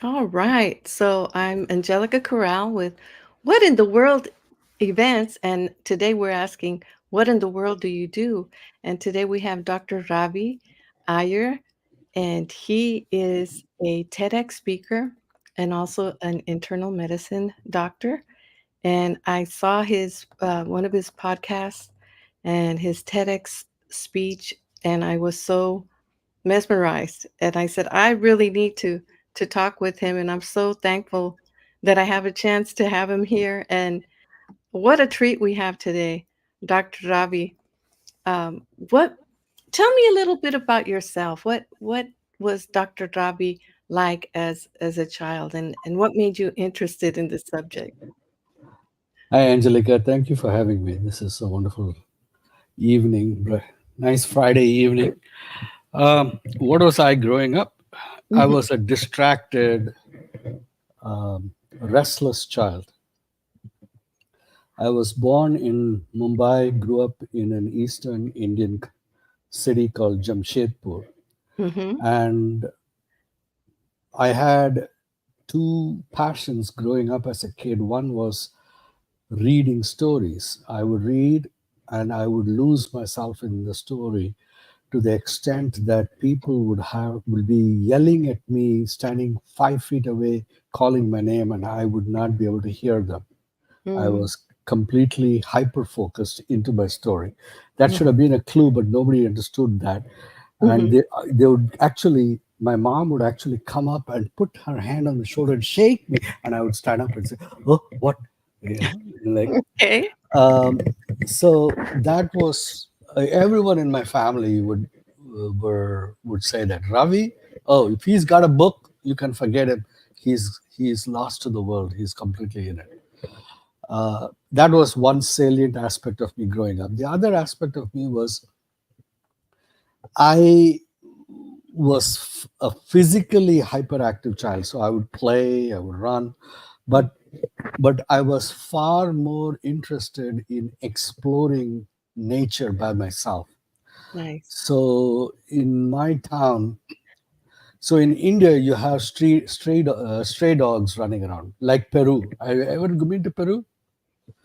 All right. So I'm Angelica Corral with What in the World Events. And today we're asking, What in the world do you do? And today we have Dr. Ravi Iyer, and he is a TEDx speaker and also an internal medicine doctor. And I saw his one of his podcasts and his TEDx speech, and I was so mesmerized. And I said, I really need to talk with him. And I'm so thankful that I have a chance to have him here. And what a treat we have today, Dr. Ravi. What tell me a little bit about yourself. What was Dr. Ravi like as a child, and what made you interested in this subject? Hi, Angelica. Thank you for having me. This is a wonderful evening, nice Friday evening. What was I growing up? I Mhm. was a distracted, restless child. I was born in Mumbai, grew up in an eastern Indian city called Jamshedpur, Mhm. and I had two passions growing up as a kid. One was reading stories. I would read and I would lose myself in the story to the extent that people would be yelling at me standing 5 feet away, calling my name, and I would not be able to hear them. I Mm. was completely hyper focused into my story. That Mm. should have been a clue, but nobody understood that. And Mhm. they would actually, my mom would actually come up and put her hand on the shoulder and shake me, and I would stand up and say, "Oh, what?" You know, like Okay. um, so that was everyone in my family would say that Ravi, oh, if he's got a book, you can forget him. He's lost to the world. He's completely in it. That was one salient aspect of me growing up. The other aspect of me was I was a physically hyperactive child. So I would play, I would run, but I was far more interested in exploring nature by myself. Nice. So in my town, so in India, you have stray dogs running around, like Peru. I ever been to Peru?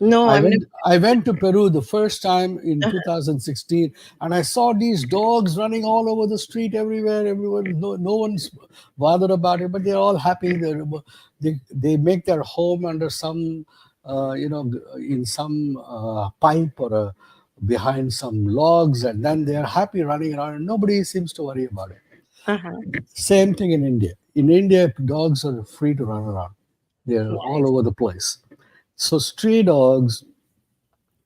No, I I've never. went I went to Peru the first time in 2016, and I saw these dogs running all over the street everywhere. Everyone, no one's bothered about it, but they're all happy. They make their home under some, in some pipe or behind some logs, and then they're happy running around, and nobody seems to worry about it. Uh-huh. Same thing in India. In India, dogs are free to run around. They're all Nice. over the place. So stray dogs,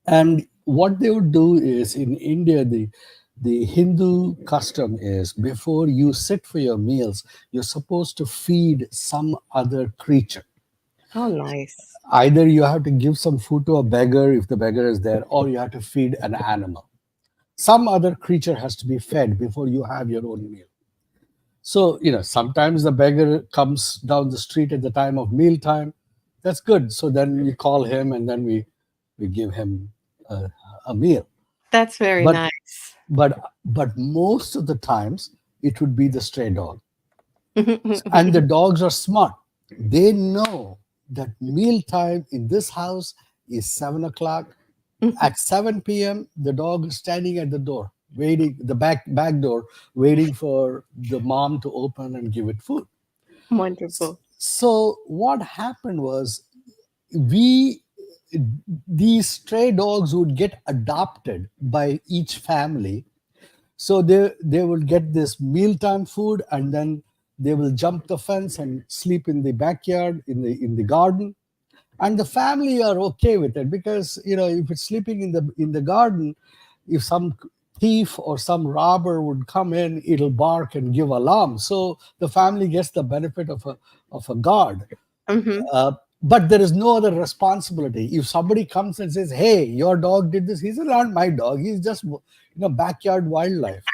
and what they would do is in India, the Hindu custom is before you sit for your meals, you're supposed to feed some other creature. Oh, nice. Either you have to give some food to a beggar if the beggar is there, or you have to feed an animal. Some other creature has to be fed before you have your own meal. So, sometimes the beggar comes down the street at the time of mealtime. That's good. So then we call him and then we give him a, a meal. That's very But nice. most of the times it would be the stray dog. And the dogs are smart. They know that mealtime in this house is 7 o'clock. At 7 p.m., the dog is standing at the door, waiting, the back door, waiting for the mom to open and give it food. Wonderful. So what happened was we these stray dogs would get adopted by each family. So they will get this mealtime food, and then they will jump the fence and sleep in the backyard, in the garden. And the family are okay with it, because if it's sleeping in the garden, if some thief or some robber would come in, it'll bark and give alarm, so the family gets the benefit of a guard. Mhm. uh, but there is no other responsibility. If somebody comes and says, "Hey, your dog did this," he's not my dog, he's just backyard wildlife.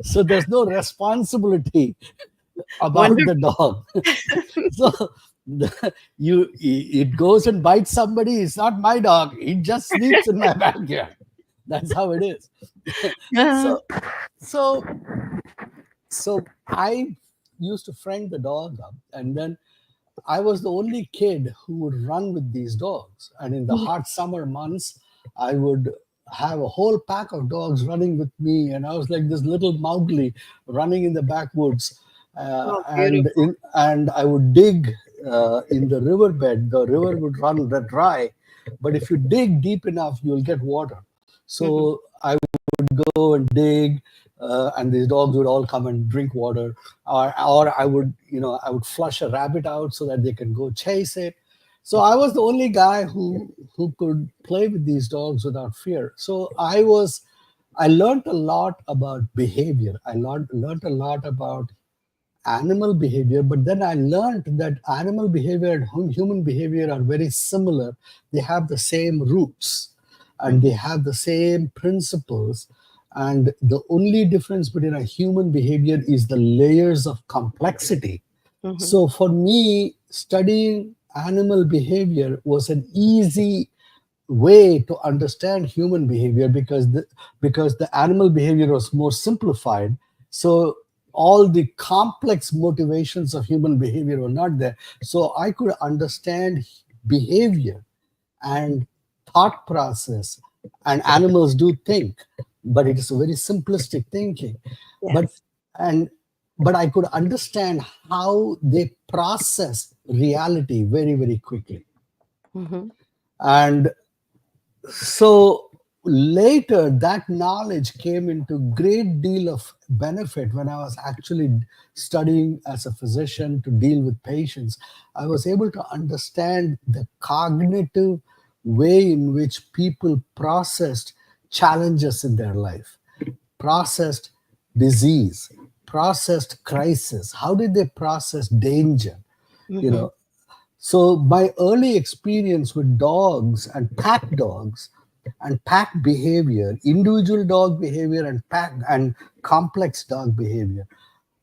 So there's no responsibility about the Wonderful. dog. So it goes and bites somebody, it's not my dog, it just sleeps in my backyard. That's how it is. Uh, so so so I used to friend the dog up, and then I was the only kid who would run with these dogs. And in the Mhm. hot summer months, I would have a whole pack of dogs running with me, and I was like this little Mowgli running in the backwoods. Oh, beautiful. And I would dig in the riverbed. The river would run dry, but if you dig deep enough, you'll get water. Mhm. So I go and dig, and these dogs would all come and drink water, or I would, I would flush a rabbit out so that they can go chase it. So I was the only guy who could play with these dogs without fear. So I learned a lot about behavior. I learned a lot about animal behavior, but then I learned that animal behavior and human behavior are very similar. They have the same roots and they Mhm. have the same principles. And the only difference between a human behavior is the layers of complexity. Mhm. So for me, studying animal behavior was an easy way to understand human behavior, because the animal behavior was more simplified. So all the complex motivations of human behavior were not there. So I could understand behavior and thought process, and animals do think, but it is a very simplistic thinking. But Yes. and but I could understand how they process reality very, very quickly. Mhm. And so later that knowledge came into great deal of benefit when I was actually studying as a physician to deal with patients. I was able to understand the cognitive way in which people processed challenges in their life, processed disease, processed crisis. How did they process danger? you Mhm. know so my early experience with dogs and pack behavior, individual dog behavior and pack and complex dog behavior,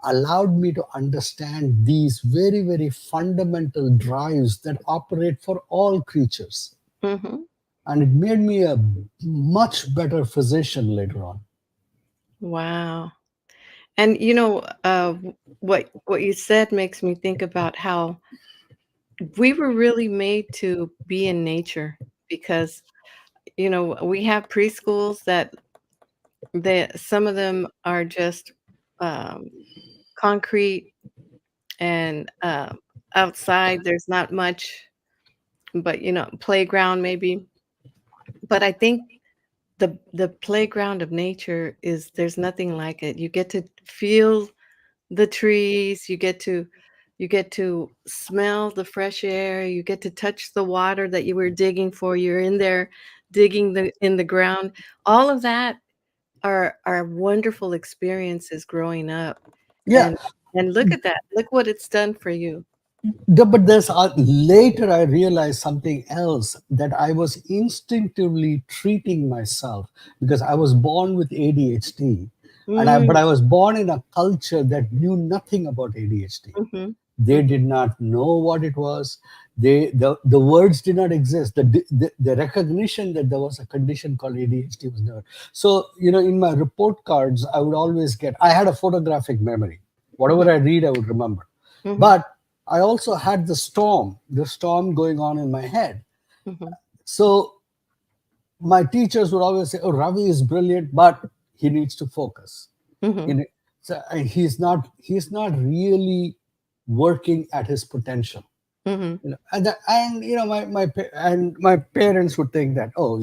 allowed me to understand these very, very fundamental drives that operate for all creatures. Mhm. And it made me a much better physician later on. Wow. And what you said makes me think about how we were really made to be in nature because we have preschools that some of them are just um, concrete and outside there's not much, but playground maybe. But I think the playground of nature is there's nothing like it. You get to feel the trees, you get to smell the fresh air, you get to touch the water that you were digging for. You're in there digging in the ground. All of that are wonderful experiences growing up. Yeah. And look at that. Look what it's done for you. But there's later I realized something else, that I was instinctively treating myself because I was born with ADHD, but Mm, I was born in a culture that knew nothing about ADHD. mhm, They mhm, did not know what it was. The words did not exist. The recognition that there was a condition called ADHD was never. So in my report cards, I would always get. I had a photographic memory. Whatever mhm, I read, I would remember. mhm, But I also had the storm going on in my head. mhm, So my teachers would always say, "Oh, Ravi is brilliant, but he needs to focus." mhm, You know, so he's not really working at his potential. mhm, And my parents would think that, oh,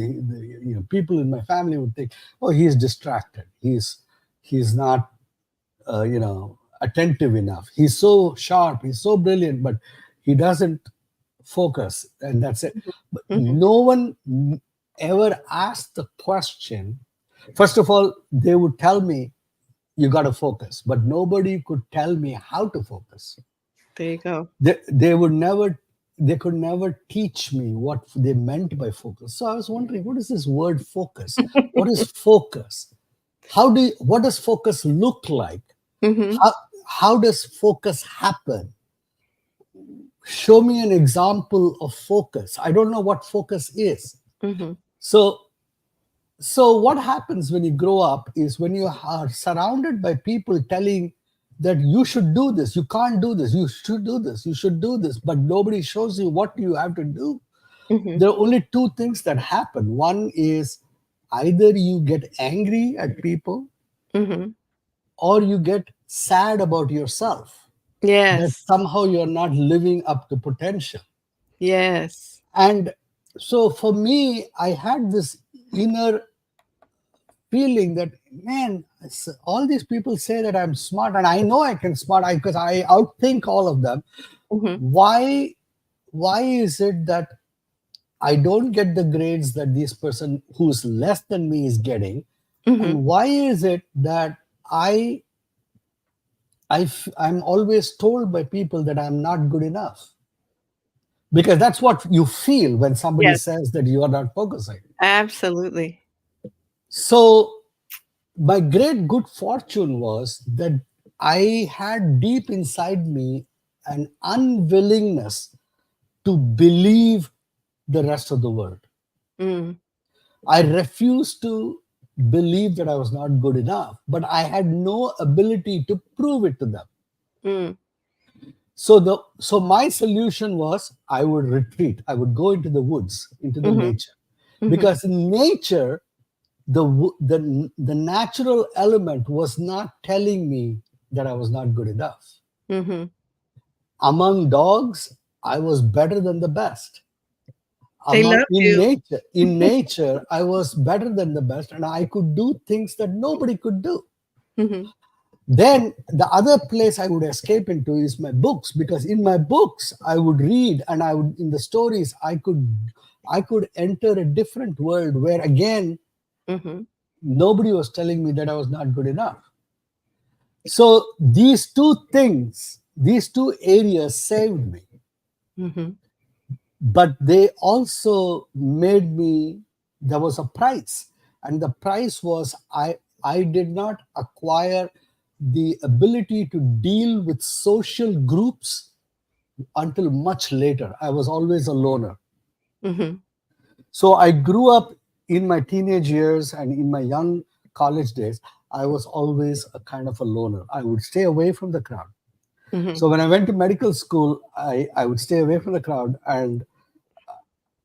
people in my family would think, oh, he's distracted. He's not attentive enough. He's so sharp. He's so brilliant, but he doesn't focus, and that's it. But mhm, no one ever asked the question. First of all, they would tell me, you got to focus, but nobody could tell me how to focus. there you go. They could never teach me what they meant by focus. So I was wondering, what is this word focus? What is focus? What does focus look like? Mhm, How does focus happen? Show me an example of focus. I don't know what focus is. mhm, So so what happens when you grow up is, when you are surrounded by people telling that you should do this, you can't do this, you should do this, you should do this, but nobody shows you what you have to do. Mhm. There are only two things that happen. One is either you get angry at people Mhm. or you get sad about yourself that Yes. somehow you're not living up to potential. Yes. And so for me, I had this inner feeling that, man, all these people say that I'm smart, and I know I can smart because I outthink all of them. Mhm. Why is it that I don't get the grades that this person who's less than me is getting? Mhm. And why is it that I'm always told by people that I'm not good enough? Because that's what you feel when somebody Yes. says that you are not focusing. Absolutely. So my great good fortune was that I had deep inside me an unwillingness to believe the rest of the world. Mm. I refused to believe that I was not good enough, but I had no ability to prove it to them. Mm. So my solution was I would retreat. I would go into the woods, into the Mhm. nature, Mhm. because in nature the natural element was not telling me that I was not good enough. Mhm. Among dogs, I was better than the best. They Among love you. in nature, I was better than the best, and I could do things that nobody could do. Mhm. Then the other place I would escape into is my books, because in my books I would read, and I would in the stories I could enter a different world where again Mhm. nobody was telling me that I was not good enough. So these two things, these two areas saved me, Mhm. but they also made me, there was a price. And the price was I did not acquire the ability to deal with social groups until much later. I was always a loner. Mhm. So I grew up in my teenage years and in my young college days, I was always a kind of a loner. I would stay away from the crowd. Mhm. So when I went to medical school, I would stay away from the crowd, and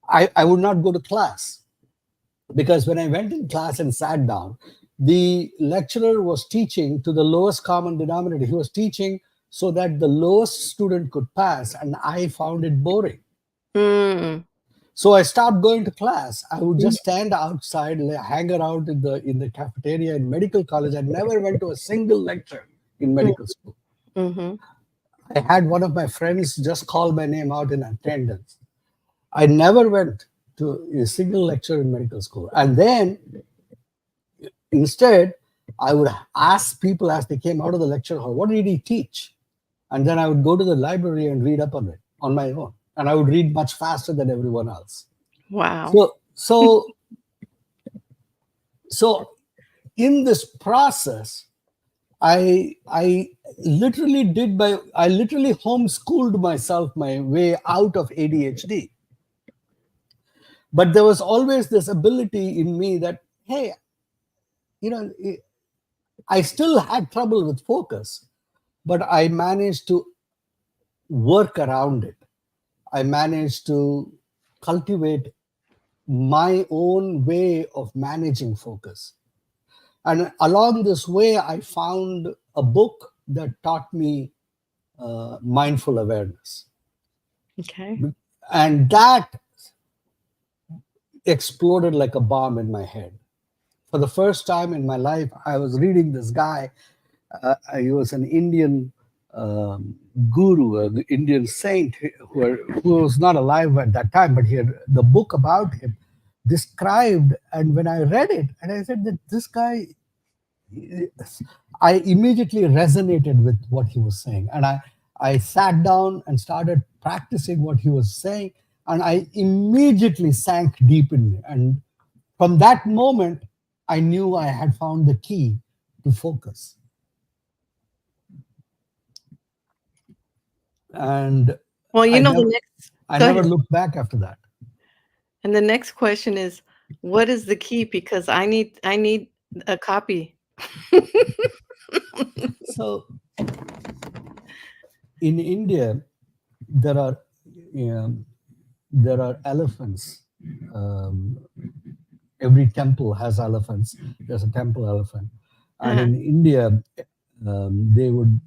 I would not go to class, because when I went in class and sat down, the lecturer was teaching to the lowest common denominator. He was teaching so that the lowest student could pass, and I found it boring. Mm. So I stopped going to class. I would Mhm. just stand outside, hang around in the cafeteria in medical college. I never went to a single lecture in Mm. medical school. Mhm. I had one of my friends just call my name out in attendance. I never went to a single lecture in medical school. And then instead, I would ask people as they came out of the lecture hall, what did he teach? And then I would go to the library and read up on it on my own. And I would read much faster than everyone else. Wow. So in this process, I literally homeschooled myself my way out of ADHD. But there was always this ability in me that, hey, you know, I still had trouble with focus, but I managed to work around it. I managed to cultivate my own way of managing focus. And along this way, I found a book that taught me mindful awareness. Okay. And that exploded like a bomb in my head. For the first time in my life, I was reading this guy. He was an Indian guru, an Indian saint who was not alive at that time, but he had the book about him described. And when I read it, and I said that this guy, I immediately resonated with what he was saying. And I sat down and started practicing what he was saying. And I immediately sank deep in me. And from that moment, I knew I had found the key to focus. And Well, I the never, next I go never ahead. looked back after that. And the next question is, what is the key? Because I need a copy. So in India, there are um, there are elephants. Um, every temple has elephants. There's a temple elephant, and Uh-huh. in India, they would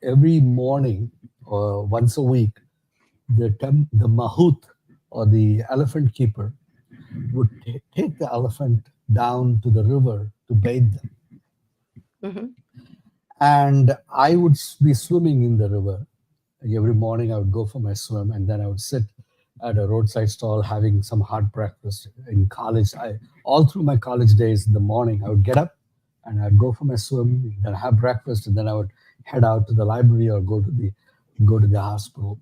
every morning or once a week, the mahout or the elephant keeper would take the elephant down to the river to bathe them, Mhm. and I would be swimming in the river. Like every morning, I would go for my swim, and then I would sit at a roadside stall having some hot breakfast. In college, I all through my college days, in the morning, I would get up and I'd go for my swim, then have breakfast, and then I would head out to the library or go to the hospital.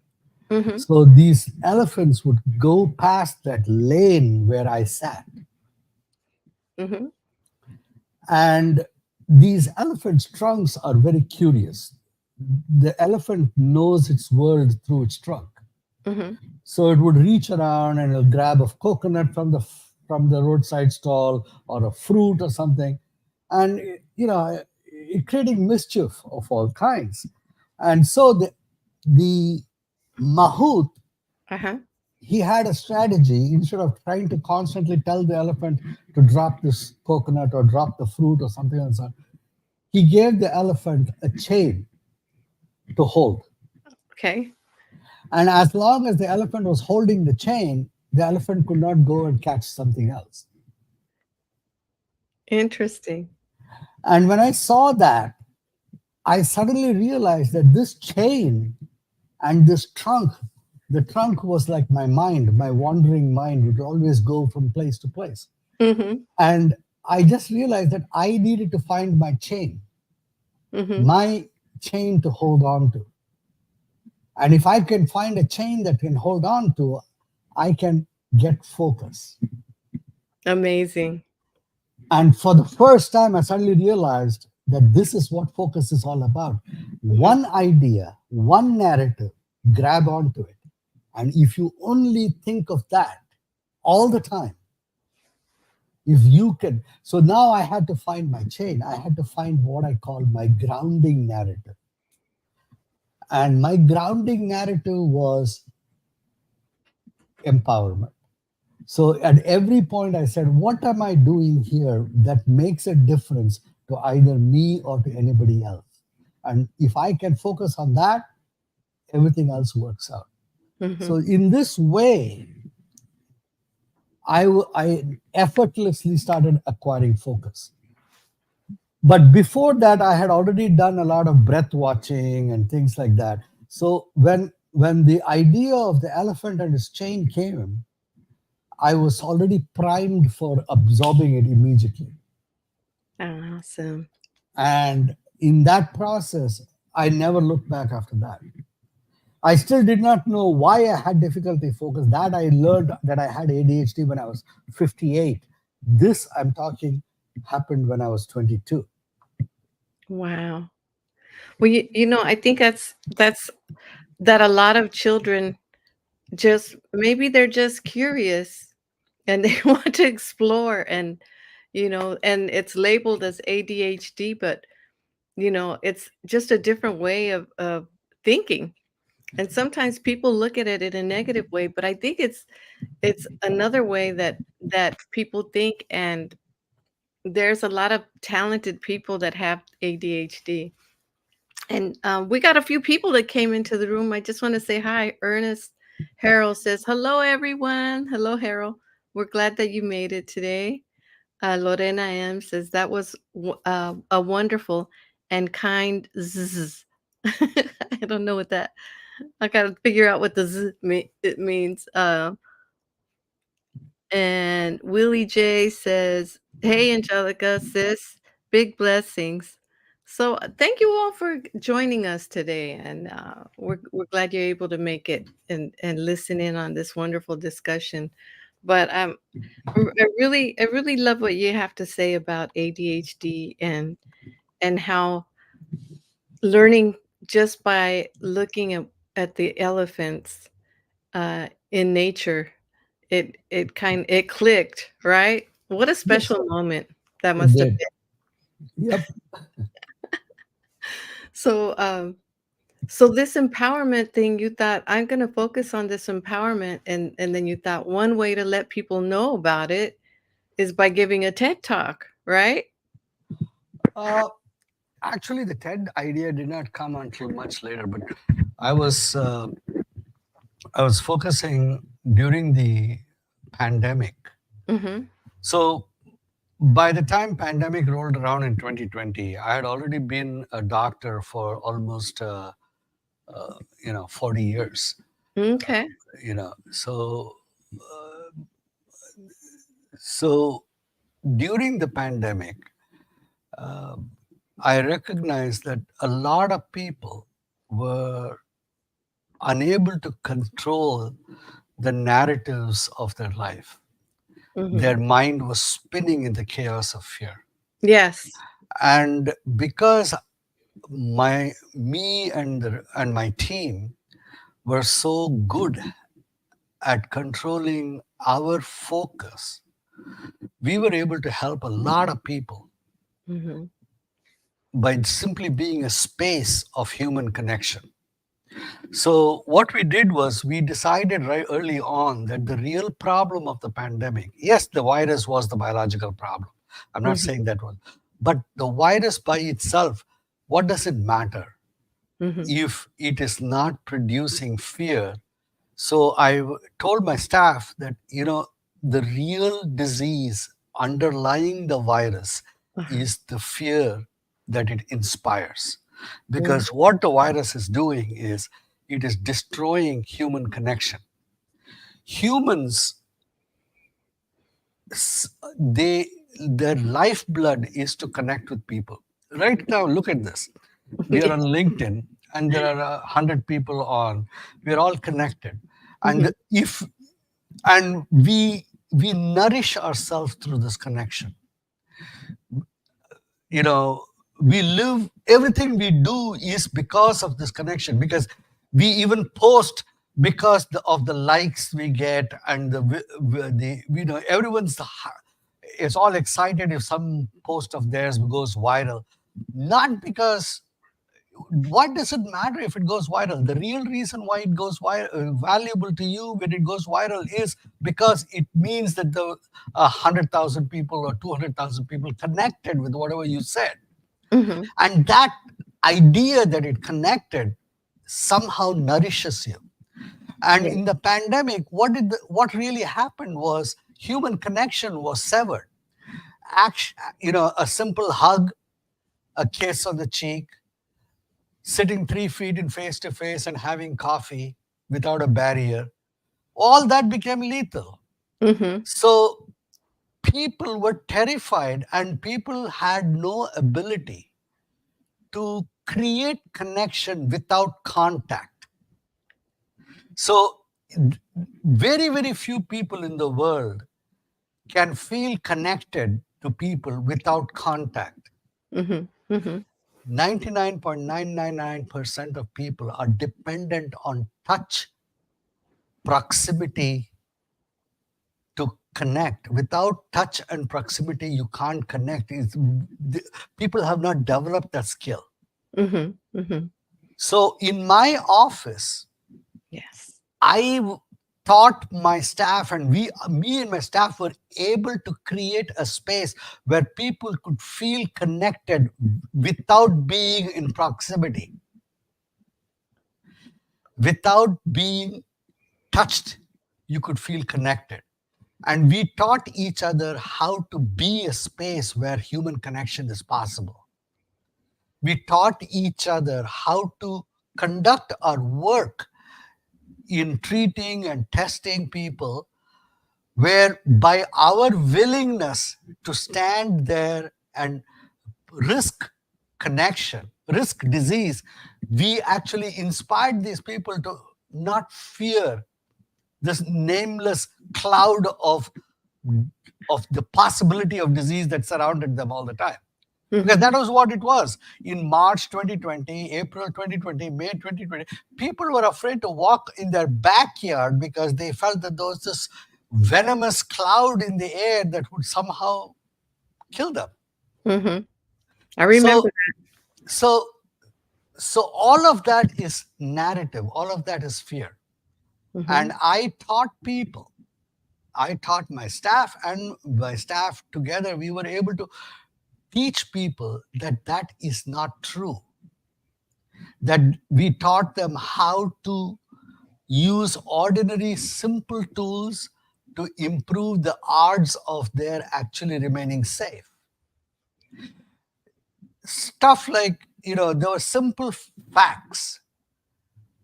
Mhm. So these elephants would go past that lane where I sat, Mhm. and these elephants' trunks are very curious. The elephant knows its world through its trunk. Mhm. So it would reach around and it'll grab a coconut from the roadside stall or a fruit or something, and it creating mischief of all kinds. And so the mahout, Uh-huh. he had a strategy. Instead of trying to constantly tell the elephant to drop this coconut or drop the fruit or something like that, he gave the elephant a chain to hold. Okay. And as long as the elephant was holding the chain, the elephant could not go and catch something else. Interesting. And when I saw that, I suddenly realized that this chain and this trunk, the trunk was like my mind, my wandering mind would always go from place to place. Mhm. And I just realized that I needed to find Mhm. my chain to hold on to. And if I can find a chain that can hold on to, I can get focus. Amazing. And for the first time, I suddenly realized that this is what focus is all about. Mhm. One idea, one narrative, grab onto it. And if you only think of that all the time, if you can. So now I had to find my chain. I had to find what I call my grounding narrative. And my grounding narrative was empowerment. So at every point, I said, what am I doing here that makes a difference to either me or to anybody else? And if I can focus on that, everything else works out. So Mhm. in this way, I effortlessly started acquiring focus. But before that, I had already done a lot of breath watching and things like that. So when the idea of the elephant and his chain came, I was already primed for absorbing it immediately. Awesome. And in that process, I never looked back after that. I still did not know why I had difficulty focus. That I learned that I had ADHD when I was 58. This I'm talking happened when I was 22. Wow. Well, I think that's that a lot of children just maybe they're just curious and they want to explore and it's labeled as ADHD, but it's just a different way of thinking. And sometimes people look at it in a negative way, but I think it's another way that people think, and there's a lot of talented people that have ADHD. And we got a few people that came into the room. I just want to say hi. Ernest Harold says, "Hello, everyone. Hello, Harold. We're glad that you made it today." Lorena M says, "That was a wonderful and kind zzz." I don't know what that. I got to figure out what the it means. And Willie J says, "Hey, Angelica, sis, big blessings." So thank you all for joining us today, and we're glad you're able to make it and listen in on this wonderful discussion. But I really love what you have to say about ADHD and how learning just by looking at the elephants in nature, it clicked, right? What a Yes, special moment that it must have did. been. Yep. So, So this empowerment thing, you thought, "I'm gonna focus on this empowerment," and then you thought one way to let people know about it is by giving a TED Talk, right? Uh, Actually, the TED idea did not come until much later, but I was uh, I was focusing during the pandemic. Mhm, So by the time pandemic rolled around in 2020, I had already been a doctor for almost 40 years. m'kay. You know, so during the pandemic, I recognized that a lot of people were unable to control the narratives of their life. Mhm. Their mind was spinning in the chaos of fear. Yes. And because me and my team were so good at controlling our focus, we were able to help a lot of people Mhm, by simply being a space of human connection. So what we did was we decided right early on that the real problem of the pandemic, yes, the virus was the biological problem. I'm not mhm, saying that was, but the virus by itself, what does it matter mhm, if it is not producing fear? So I told my staff that, the real disease underlying the virus uh-huh, is the fear that it inspires. mhm, Because what the virus is doing is it is destroying human connection. Humans, they their lifeblood is to connect with people. Right now, look at this. We are yeah, on LinkedIn and there are 100 people on. We're all connected. And mhm, if and we nourish ourselves through this connection. you know we live, everything we do is because of this connection, because we even post because of the likes we get, and the everyone's is all excited if some post of theirs goes viral, not because, what does it matter if it goes viral? The real reason why it goes valuable to you when it goes viral is because it means that the 100,000 people or 200,000 people connected with whatever you said. mhm, And that idea that it connected somehow nourishes you. And yeah, in the pandemic, what really happened was human connection was severed. A simple hug, a kiss on the cheek, sitting 3 feet in face to face and having coffee without a barrier, all that became lethal. mhm, So people were terrified and people had no ability to create connection without contact. So very, very few people in the world can feel connected to people without contact. mhm, mhm, 99.999% of people are dependent on touch, proximity, to connect. Without touch and proximity, you can't connect. People have not developed that skill. mhm, mhm, So in my office, yes, I taught my staff, and me and my staff were able to create a space where people could feel connected without being in proximity, without being touched. You could feel connected. And we taught each other how to be a space where human connection is possible. We taught each other how to conduct our work in treating and testing people, where by our willingness to stand there and risk connection, risk disease, we actually inspired these people to not fear this nameless cloud of the possibility of disease that surrounded them all the time. Because mhm, that was what it was. In March 2020, April 2020, May 2020, people were afraid to walk in their backyard because they felt that there was this venomous cloud in the air that would somehow kill them. mhm. I So, remember so So all of that is narrative, all of that is fear. And Mhm. I taught my staff, and my staff together, we were able to teach people that that is not true. That we taught them how to use ordinary, simple tools to improve the odds of their actually remaining safe. Stuff like, there were simple facts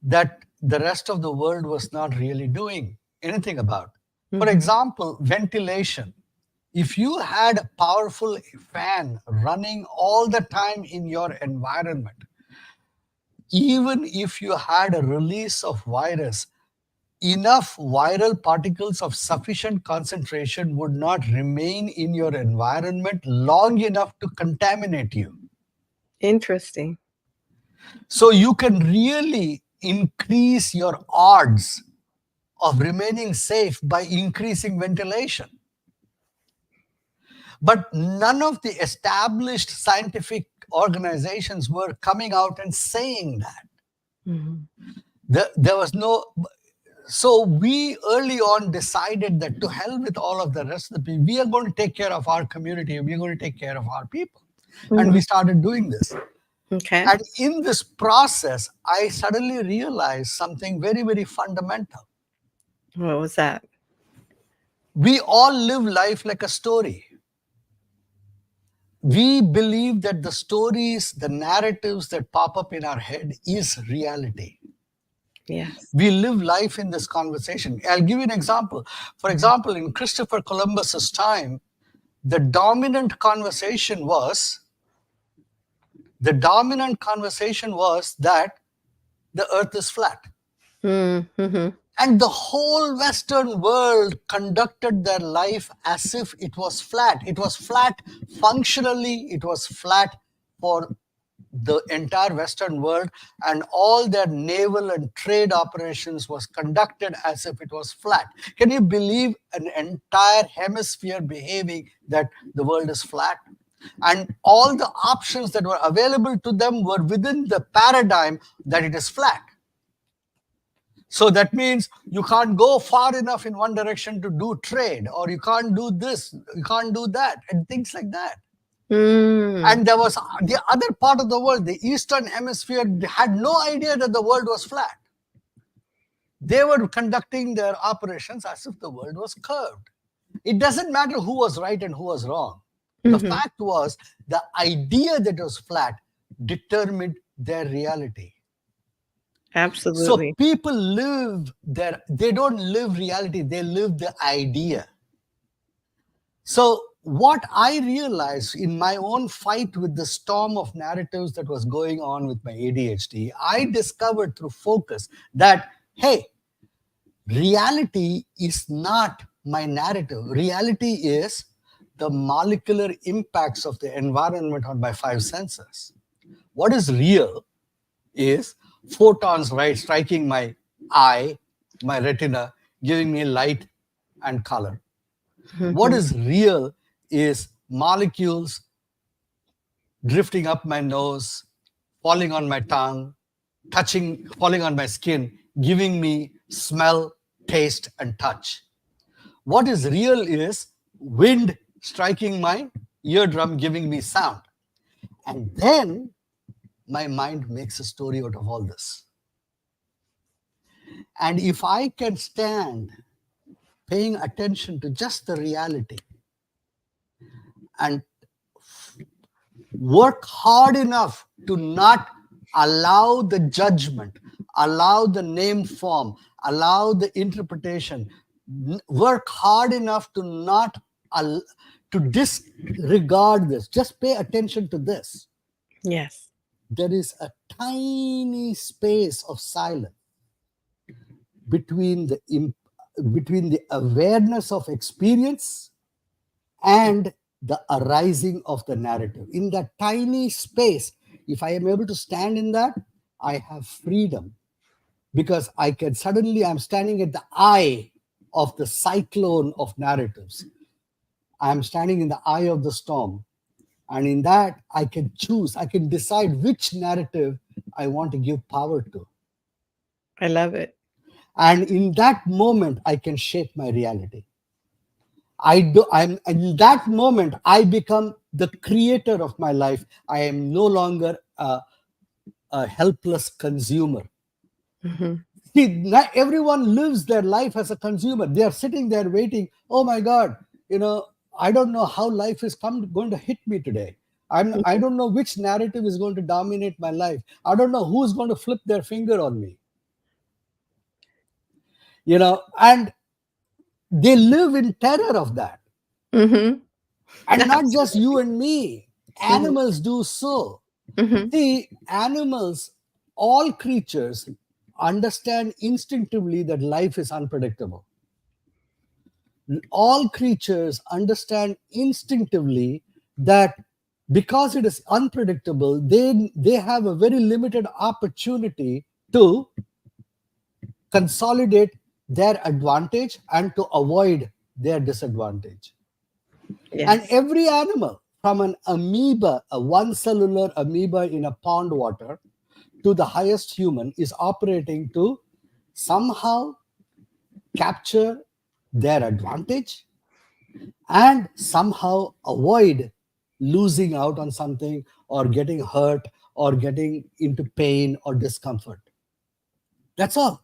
that the rest of the world was not really doing anything about. For Mhm. example, ventilation. If you had a powerful fan running all the time in your environment, even if you had a release of virus, enough viral particles of sufficient concentration would not remain in your environment long enough to contaminate you. Interesting. So you can really increase your odds of remaining safe by increasing ventilation. But none of the established scientific organizations were coming out and saying that. Mhm. There was no. So we early on decided that to hell with all of the rest of the people, we are going to take care of our community, we're going to take care of our people. And we Mhm. started doing this. Okay. And in this process, I suddenly realized something very, very fundamental. What was that? We all live life like a story. We believe that the stories, the narratives that pop up in our head is reality. Yes. We live life in this conversation. I'll give you an example. For example, in Christopher Columbus's time, the dominant conversation was that the earth is flat. Mhm. And the whole Western world conducted their life as if it was flat. It was flat functionally, it was flat for the entire Western world, and all their naval and trade operations was conducted as if it was flat. Can you believe an entire hemisphere behaving that the world is flat? And all the options that were available to them were within the paradigm that it is flat. So that means you can't go far enough in one direction to do trade, or you can't do this, you can't do that, and things like that. Mm. And there was the other part of the world, the Eastern Hemisphere, had no idea that the world was flat. They were conducting their operations as if the world was curved. It doesn't matter who was right and who was wrong. The Mhm. fact was the idea that it was flat determined their reality. So Absolutely. people they don't live reality, they live the idea. So what I realized in my own fight with the storm of narratives that was going on with my ADHD, I discovered through focus that, hey, reality is not my narrative. Reality is the molecular impacts of the environment on my five senses. What is real is photons, right, striking my eye, my retina, giving me light and color. What Mhm. is real is molecules drifting up my nose, falling on my tongue, falling on my skin, giving me smell, taste, and touch. What is real is wind striking my eardrum, giving me sound. And then my mind makes a story out of all this. And if I can stand paying attention to just the reality and work hard enough to not allow the judgment, allow the name form, allow the interpretation, work hard enough to not to disregard this, just pay attention to this. Yes. There is a tiny space of silence between the awareness of experience and the arising of the narrative. In that tiny space, if I am able to stand in that, I have freedom, because I'm standing at the eye of the cyclone of narratives. I'm standing in the eye of the storm. And in that, I can choose, I can decide which narrative I want to give power to. I love it. And in that moment, I can shape my reality. I'm in that moment, I become the creator of my life. I am no longer a helpless consumer. Hmm. See, not everyone lives their life as a consumer. They are sitting there waiting. Oh my God, I don't know how life is going to hit me today. I don't know which narrative is going to dominate my life. I don't know who's going to flip their finger on me. And they live in terror of that. Hmm. And not just you Absolutely. and me. Hmm. Animals do so. Hmm. See, animals, all creatures understand instinctively that life is unpredictable. All creatures understand instinctively that because it is unpredictable, they have a very limited opportunity to consolidate their advantage and to avoid their disadvantage. And Yes. every animal, from an amoeba, a one cellular amoeba in a pond water, to the highest human, is operating to somehow capture their advantage and somehow avoid losing out on something or getting hurt or getting into pain or discomfort. That's all.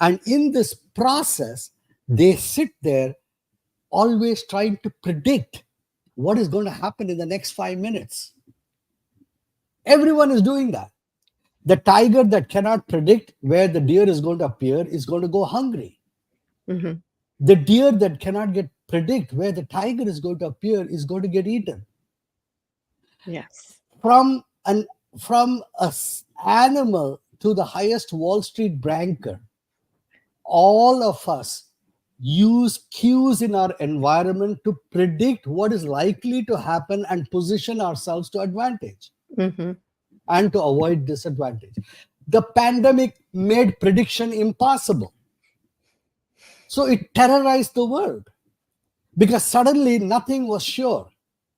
And in this process, they sit there always trying to predict what is going to happen in the next 5 minutes. Everyone is doing that. The tiger that cannot predict where the deer is going to appear is going to go hungry. Hmm. The deer that cannot get predict where the tiger is going to appear is going to get eaten. Yes. From an from animal to the highest Wall Street banker, all of us use cues in our environment to predict what is likely to happen and position ourselves to advantage Hmm. and to avoid disadvantage. The pandemic made prediction impossible. So it terrorized the world because suddenly nothing was sure,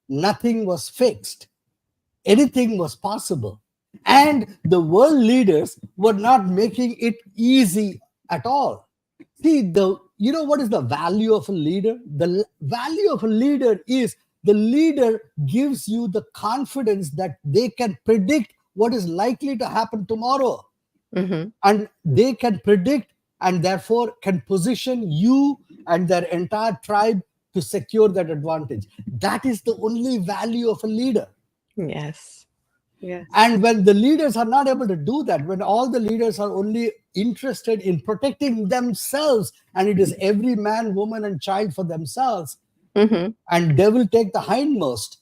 nothing was fixed, anything was possible. And the world leaders were not making it easy at all. See, what is the value of a leader? The value of a leader is the leader gives you the confidence that they can predict what is likely to happen tomorrow, Hmm. and they can predict and therefore can position you and their entire tribe to secure that advantage. That is the only value of a leader. Yes. Yes. And when the leaders are not able to do that, when all the leaders are only interested in protecting themselves, and it is every man, woman, and child for themselves, Hmm. and they will take the hindmost,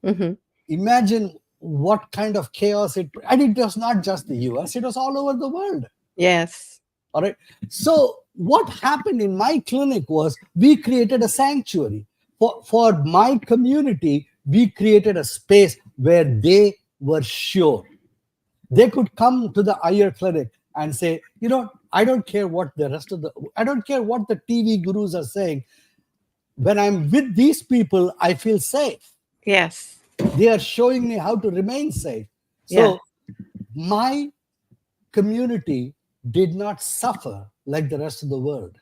Hmm. imagine what kind of chaos it. And it was not just the US, it was all over the world. Yes. All right. So what happened in my clinic was we created a sanctuary for my community. We created a space where they were sure they could come to the Iyer clinic and say, I don't care what I don't care what the TV gurus are saying. When I'm with these people, I feel safe. Yes. They are showing me how to remain safe. Yes. So my community did not suffer like the rest of the world.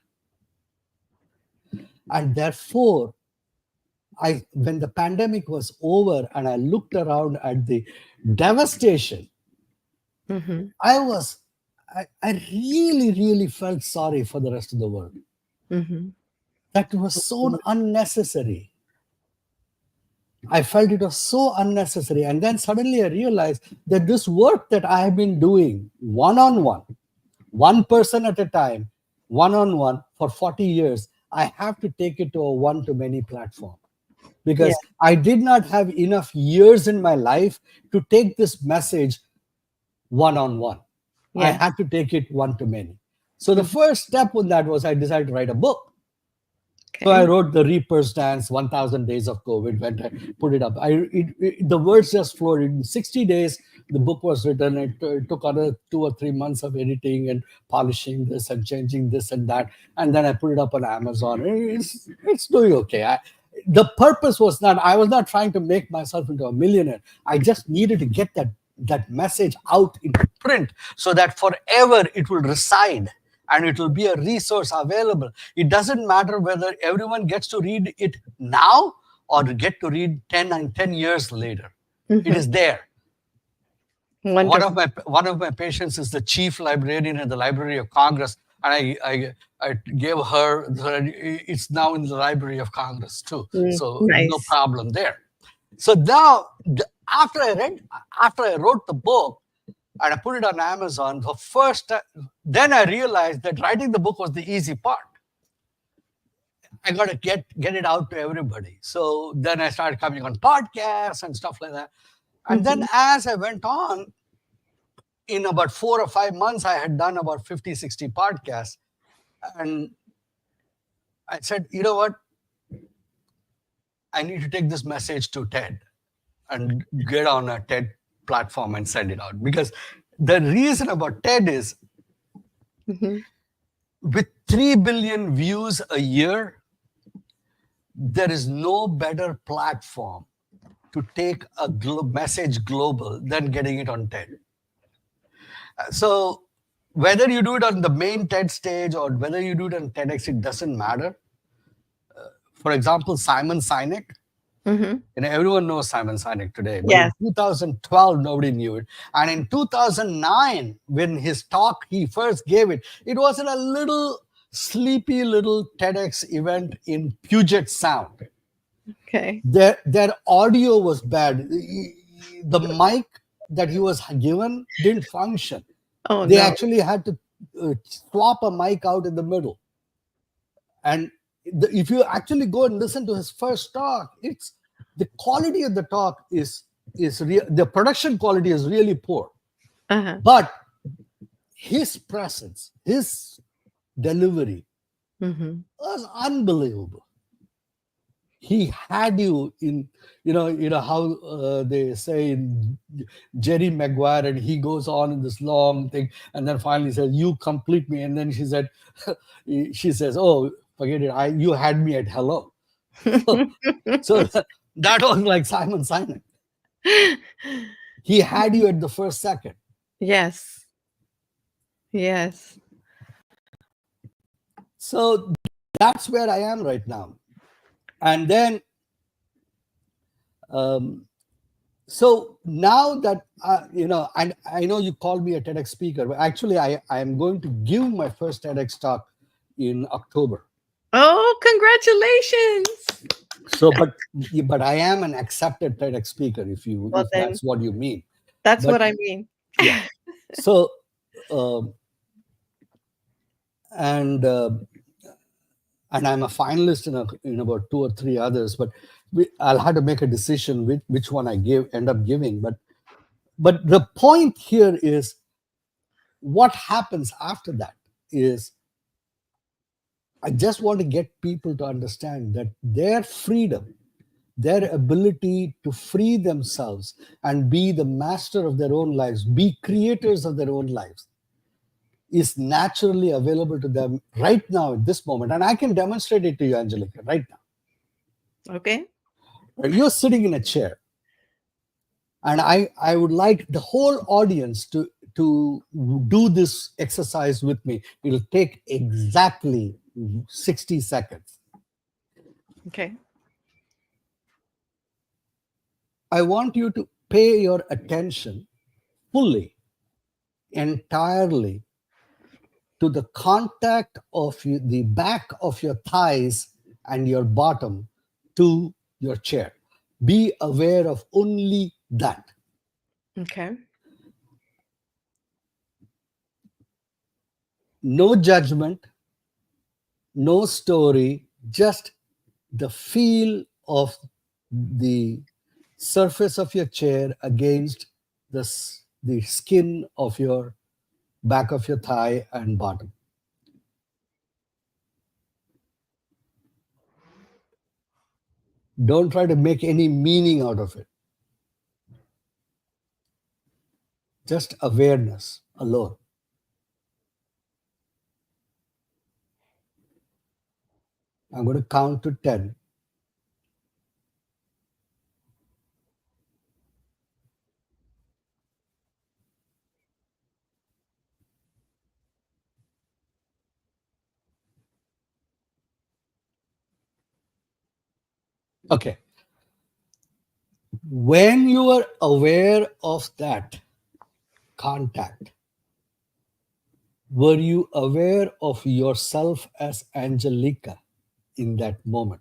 And therefore, when the pandemic was over and I looked around at the devastation, Hmm. I was, I really, really felt sorry for the rest of the world. Hmm. That was so unnecessary. I felt it was so unnecessary. And then suddenly I realized that this work that I have been doing one on one person at a time, one on one for 40 years, I have to take it to a one to many platform Yeah. because I did not have enough years in my life to take this message one on one. I Yes. had to take it one to many. So the Mhm. first step on that was I decided to write a book. So I Okay. wrote the Reaper's Dance, 1,000 Days of COVID, when I put it up. The words just flowed. In 60 days, the book was written. It took another 2 or 3 months of editing and polishing this and changing this and that. And then I put it up on Amazon. It's doing okay. The purpose was not, I was not trying to make myself into a millionaire. I just needed to get that message out into print so that forever it will reside and it will be a resource available. It doesn't matter whether everyone gets to read it now or get to read 10 and 10 years later. It Mhm. is there. Wonderful. One of my patients is the chief librarian at the Library of Congress, and I gave her it's now in the Library of Congress too, so no Nice. problem there. So now, after I wrote the book and I put it on Amazon, then I realized that writing the book was the easy part. I got to get it out to everybody. So then I started coming on podcasts and stuff like that. And then Mhm. as I went on, in about 4 or 5 months, I had done about 50, 60 podcasts. And I said, you know what? I need to take this message to TED and get on a TED platform and send it out. Because the reason about TED is Mhm. with 3 billion views a year, there is no better platform to take a message global than getting it on TED. So whether you do it on the main TED stage or whether you do it on TEDx, it doesn't matter. For example, Simon Sinek, Mhm. everyone knows Simon Sinek today, but in Yes. 2012, nobody knew it. And in 2009, when his talk, he first gave it, it was in a little sleepy little TEDx event in Puget Sound. Okay. Their audio was bad. The mic that he was given didn't function. Oh, They no. actually had to swap a mic out in the middle. And if you actually go and listen to his first talk, it's the quality of the talk is real. The production quality is really poor, Uh-huh. but his presence, his delivery Mhm. was unbelievable. He had you in, how they say in Jerry Maguire, and he goes on in this long thing, and then finally says, "You complete me," and then she says, "Oh, forget it, you had me at hello." So that was like Simon Sinek. He had you at the first second. Yes. Yes. So that's where I am right now. And then, um, so now that, and I know you called me a TEDx speaker, but actually I am going to give my first TEDx talk in October. Oh, congratulations. So, but I am an accepted TEDx speaker, Well, if then that's what you mean. that's But what I mean. yeah, so um, and and I'm a finalist in about two or three others, but I'll have to make a decision which one I end up giving. But the point here is what happens after that is I just want to get people to understand that their freedom, their ability to free themselves and be the master of their own lives, be creators of their own lives, is naturally available to them right now at this moment. And I can demonstrate it to you, Angelica, right now. Okay. You're sitting in a chair, and I would like the whole audience to do this exercise with me. It'll take exactly 60 seconds. Okay. I want you to pay your attention fully, entirely, to the contact of the back of your thighs and your bottom to your chair. Be aware of only that. Okay. No judgment, no story, just the feel of the surface of your chair against the skin of your back of your thigh and bottom. Don't try to make any meaning out of it. Just awareness alone. I'm going to count to 10. Okay. When you are aware of that contact, were you aware of yourself as Angelica in that moment?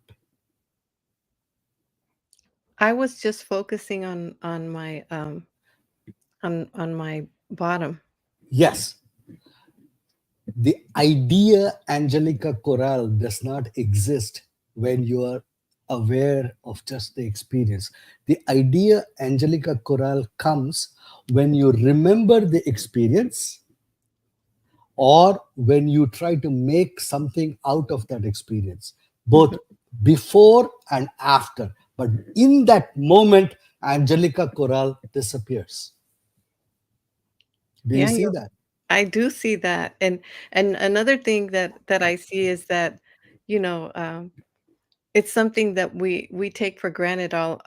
I was just focusing on my on my bottom. Yes. The idea Angelica Corral does not exist when you are aware of just the experience. The idea Angelica Corral comes when you remember the experience or when you try to make something out of that experience, both Mhm. before and after. But in that moment, Angelica Corral disappears. Do you Yeah, see you that? I do see that, and another thing that I see is that, you know, it's something that we take for granted all,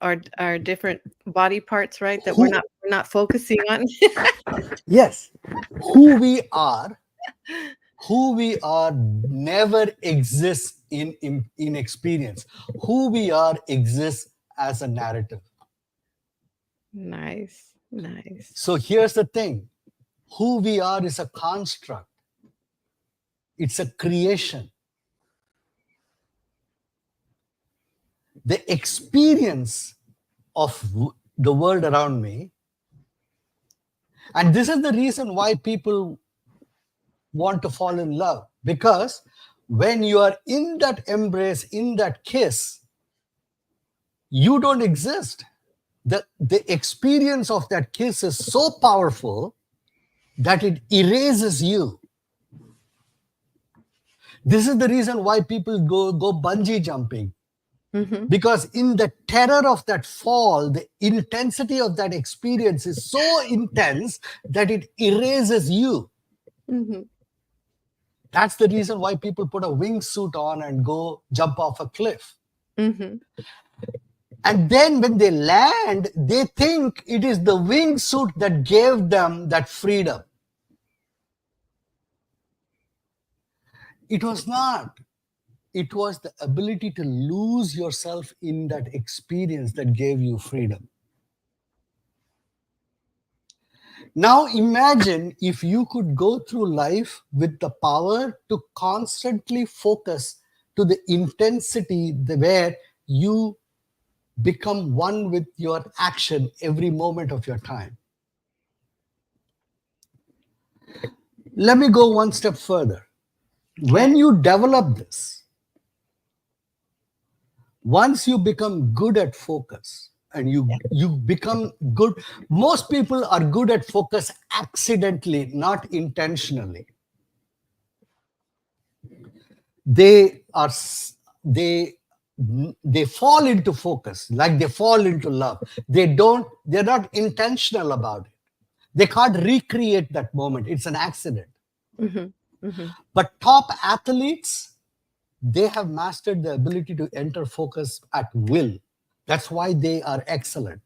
our different body parts, right? That Who, we're not focusing on. yes, who we are, who we are never exists in experience. Who we are exists as a narrative. Nice, nice. So here's the thing: who we are is a construct, it's a creation. The experience of the world around me, and this is the reason why people want to fall in love, because when you are in that embrace, in that kiss, you don't exist. The experience of that kiss is so powerful that it erases you. This is the reason why people go bungee jumping, Mhm, because in the terror of that fall, the intensity of that experience is so intense that it erases you. mhm, That's the reason why people put a wingsuit on and go jump off a cliff. mhm. And then when they land, they think it is the wingsuit that gave them that freedom. It was not. It was the ability to lose yourself in that experience that gave you freedom. Now imagine if you could go through life with the power to constantly focus to the intensity where you become one with your action every moment of your time. Let me go one step further. Okay. When you develop this, once you become good at focus and you become good, most people are good at focus accidentally, not intentionally. They are they they fall into focus like they fall into love. They're not intentional about it. They can't recreate that moment. It's an accident. Mhm, mhm. But top athletes, they have mastered the ability to enter focus at will. That's why they are excellent.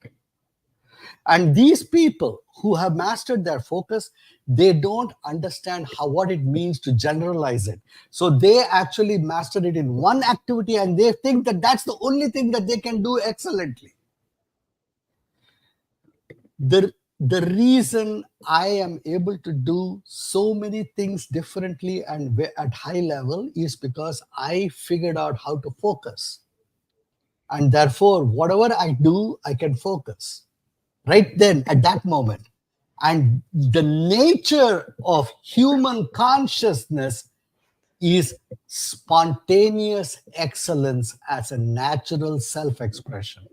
And these people who have mastered their focus, they don't understand how what it means to generalize it. So they actually mastered it in one activity and they think that that's the only thing that they can do excellently. The reason I am able to do so many things differently and at high level is because I figured out how to focus. And therefore, whatever I do, I can focus right then at that moment. And the nature of human consciousness is spontaneous excellence as a natural self expression.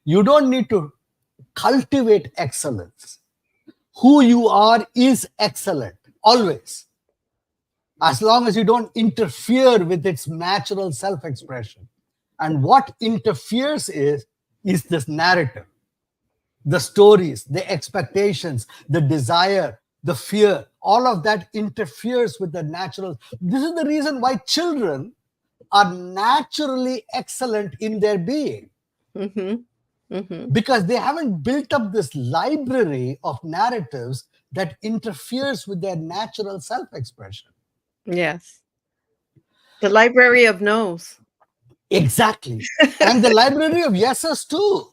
You don't need to cultivate excellence. Who you are is excellent, always, as long as you don't interfere with its natural self expression. And what interferes is this narrative, the stories, the expectations, the desire, the fear, all of that interferes with the natural. This is the reason why children are naturally excellent in their being, Mhm, mhm. because they haven't built up this library of narratives that interferes with their natural self expression. Yes. The library of no's. Exactly. And the library of yeses too.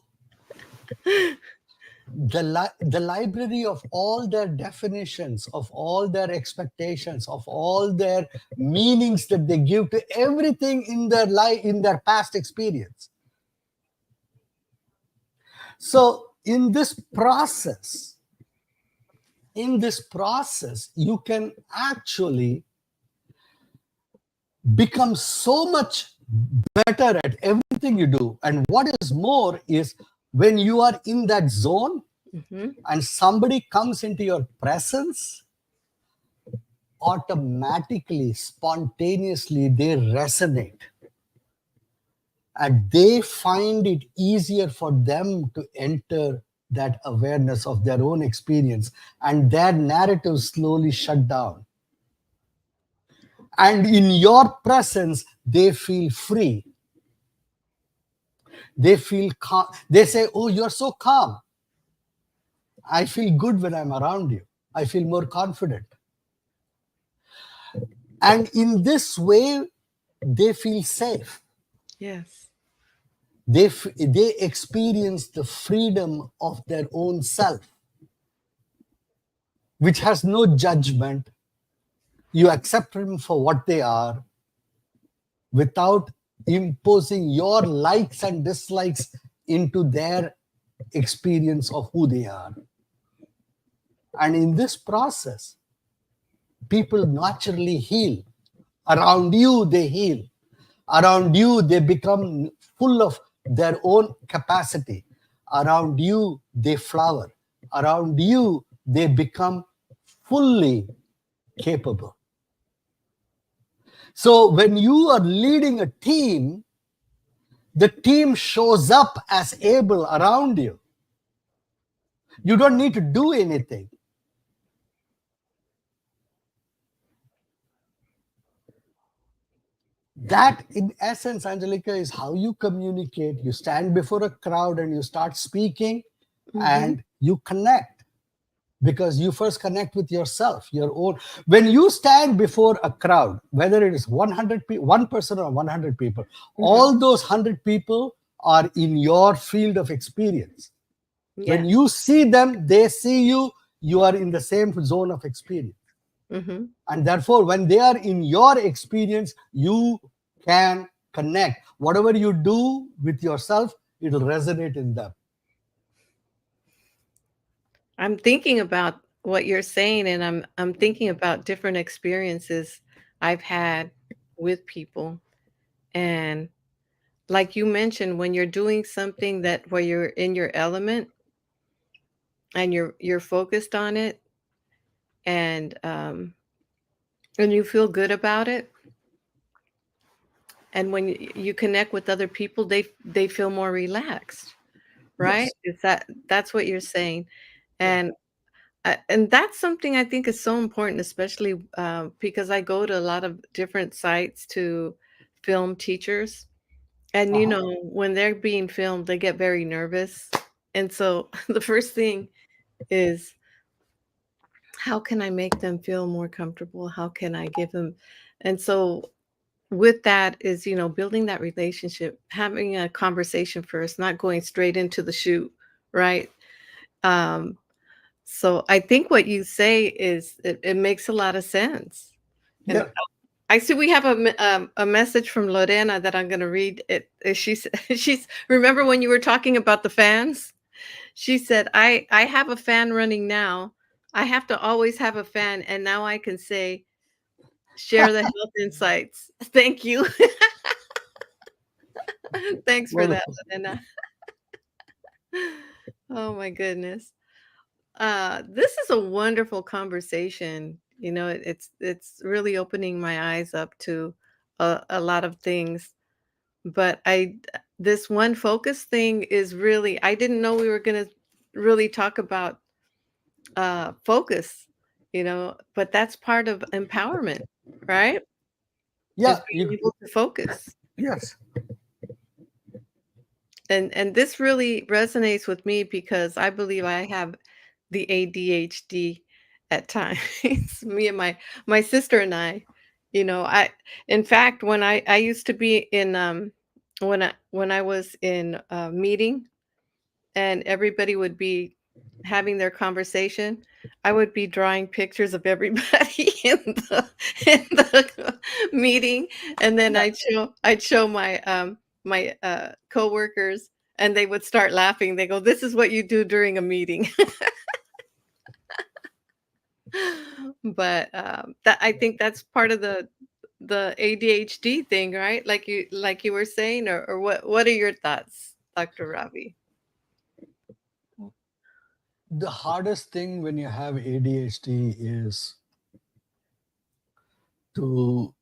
The library of all their definitions, of all their expectations, of all their meanings that they give to everything in their life, in their past experience. So in this process, you can actually become so much better at everything you do. And what is more is, when you are in that zone Mm-hmm. and somebody comes into your presence, automatically, spontaneously, they resonate, and they find it easier for them to enter that awareness of their own experience, and their narrative slowly shut down. And in your presence, they feel free. They feel calm. They say, oh, you're so calm. I feel good when I'm around you. I feel more confident. And in this way, they feel safe. Yes. They experience the freedom of their own self, which has no judgment. You accept them for what they are without imposing your likes and dislikes into their experience of who they are. And in this process, people naturally heal. Around you, they heal. Around you, they become full of their own capacity. Around you, they flower. Around you, they become fully capable. So when you are leading a team, the team shows up as able around you. You don't need to do anything. That, in essence, Angelica, is how you communicate. You stand before a crowd and you start speaking, Mm-hmm. and you connect, because you first connect with yourself, your own. When you stand before a crowd, whether it is 100 people, one person or 100 people, Mm-hmm. all those 100 people are in your field of experience. When Yes. you see them, they see you, you are in the same zone of experience. Mm-hmm. And therefore, when they are in your experience, you can connect. Whatever you do with yourself, it'll resonate in them. I'm thinking about what you're saying, and I'm thinking about different experiences I've had with people. And like you mentioned, when you're doing something that where you're in your element and you're focused on it, and and you feel good about it, and when you connect with other people, they feel more relaxed, right? Yes. Is that's what you're saying? Yeah. And and that's something I think is so important, especially because I go to a lot of different sites to film teachers. And, you Uh-huh. know, when they're being filmed, they get very nervous. And so the first thing is, how can I make them feel more comfortable? How can I give them? And so with that is, you know, building that relationship, having a conversation first, not going straight into the shoot, right? Um, So I think what you say is it makes a lot of sense. And Yeah. I see we have a message from Lorena that I'm going to read. She's she's remember when you were talking about the fans? She said, I have a fan running now. I have to always have a fan, and now I can say share the health insights. Thank you. Thanks for that, Wonderful. Lorena. Oh my goodness. This is a wonderful conversation. You know, it's really opening my eyes up to a lot of things. But this one focus thing is really, I didn't know we were going to really talk about focus, you know, but that's part of empowerment, right? Is Yeah. being able to focus. Yes. And this really resonates with me because I believe I have the ADHD at times. Me and my sister and I, you know, I in fact when I used to be in when I was in a meeting and everybody would be having their conversation, I would be drawing pictures of everybody in the meeting, and then I'd show my coworkers, and they would start laughing. They go, "This is what you do during a meeting." But, that I think that's part of the ADHD thing, right? Like you were saying, or what are your thoughts, Dr. Ravi? The hardest thing when you have ADHD is to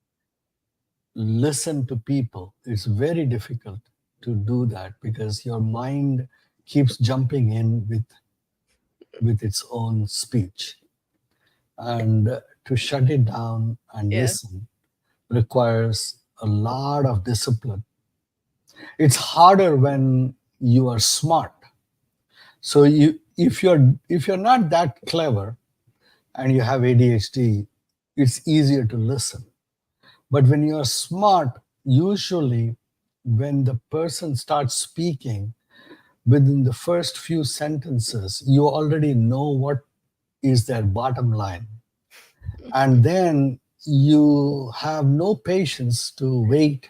listen to people. It's very difficult to do that because your mind keeps jumping in with its own speech. And to shut it down and Yes. listen requires a lot of discipline. It's harder when you are smart. So if you're not that clever and you have ADHD, it's easier to listen. But when you're smart, usually when the person starts speaking, within the first few sentences, you already know what is their bottom line. And then you have no patience to wait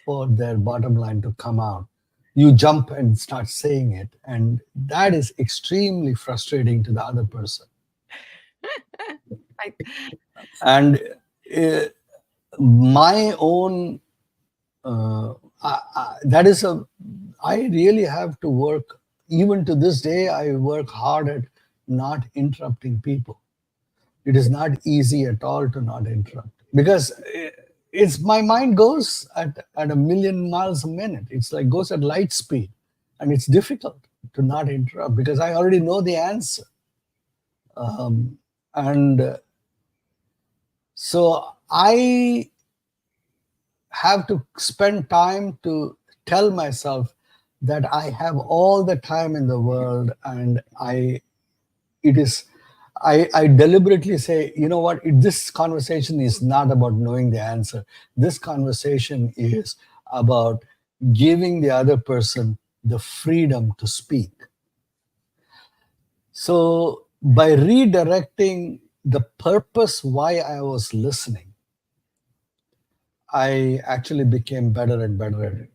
for their bottom line to come out. You jump and start saying it. And that is extremely frustrating to the other person. I And uh, my own that is a I really have to work. Even to this day I work hard at not interrupting people. It is not easy at all to not interrupt because it's my mind goes at a million miles a minute. It's like goes at light speed, and it's difficult to not interrupt because I already know the answer. And so I have to spend time to tell myself that I have all the time in the world, and it is I deliberately say, you know what, this conversation is not about knowing the answer. This conversation is about giving the other person the freedom to speak. So by redirecting the purpose why I was listening, I actually became better and better at it.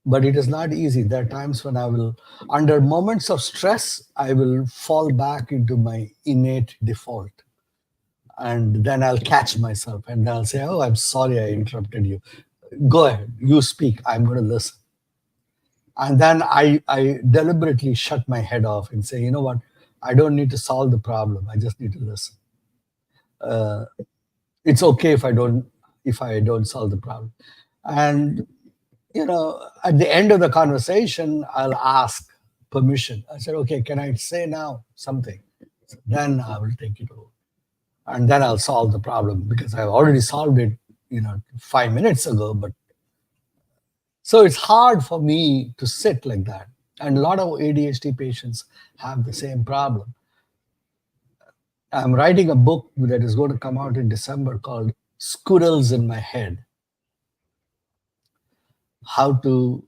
But it is not easy. There are times when I will, under moments of stress, I will fall back into my innate default. And then I'll catch myself and I'll say, "Oh, I'm sorry I interrupted you. Go ahead, you speak. I'm going to listen." And then I deliberately shut my head off and say, "You know what? I don't need to solve the problem. I just need to listen. It's okay if I don't solve the problem." And at the end of the conversation, I'll ask permission. I said, "Okay, can I say now something?" Then I will take it over. And then I'll solve the problem because I've already solved it, 5 minutes ago. But so it's hard for me to sit like that. And a lot of ADHD patients have the same problem. I'm writing a book that is going to come out in December called Squirrels in My Head: How to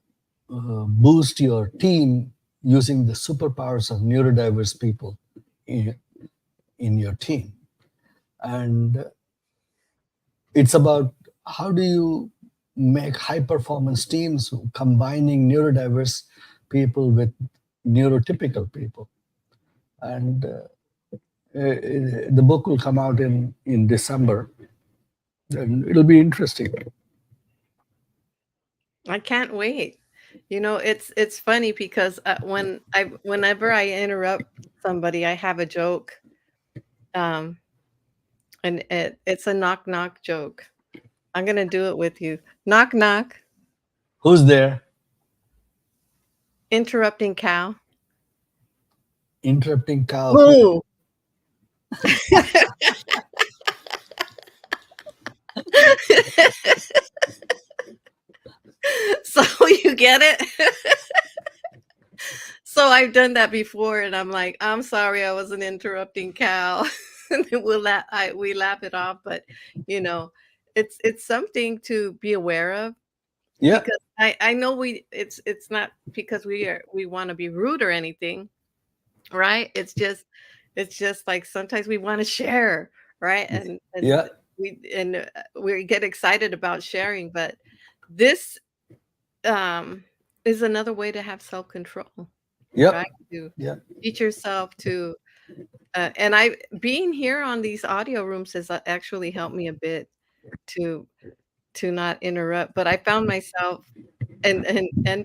boost your team using the superpowers of neurodiverse people in, in your team. And it's about how do you make high performance teams combining neurodiverse people with neurotypical people. And the book will come out in December, and it'll be interesting. I can't wait. It's funny because whenever I interrupt somebody, I have a joke, um, and it's a knock knock joke. I'm gonna do it with you. Knock knock, Who's there? interrupting cow. Interrupting cow. Who? Moo. So you get it? So I've done that before, and I'm like, "I'm sorry, I wasn't interrupting Cal." And then we laugh it off, but you know, it's something to be aware of. Yeah. because I know it's not because we want to be rude or anything, right? It's just like sometimes we want to share, right? And Yeah. we get excited about sharing, but this um is another way to have self-control, Yep. right? To Yeah. teach yourself to and I being here on these audio rooms has actually helped me a bit to not interrupt, but I found myself and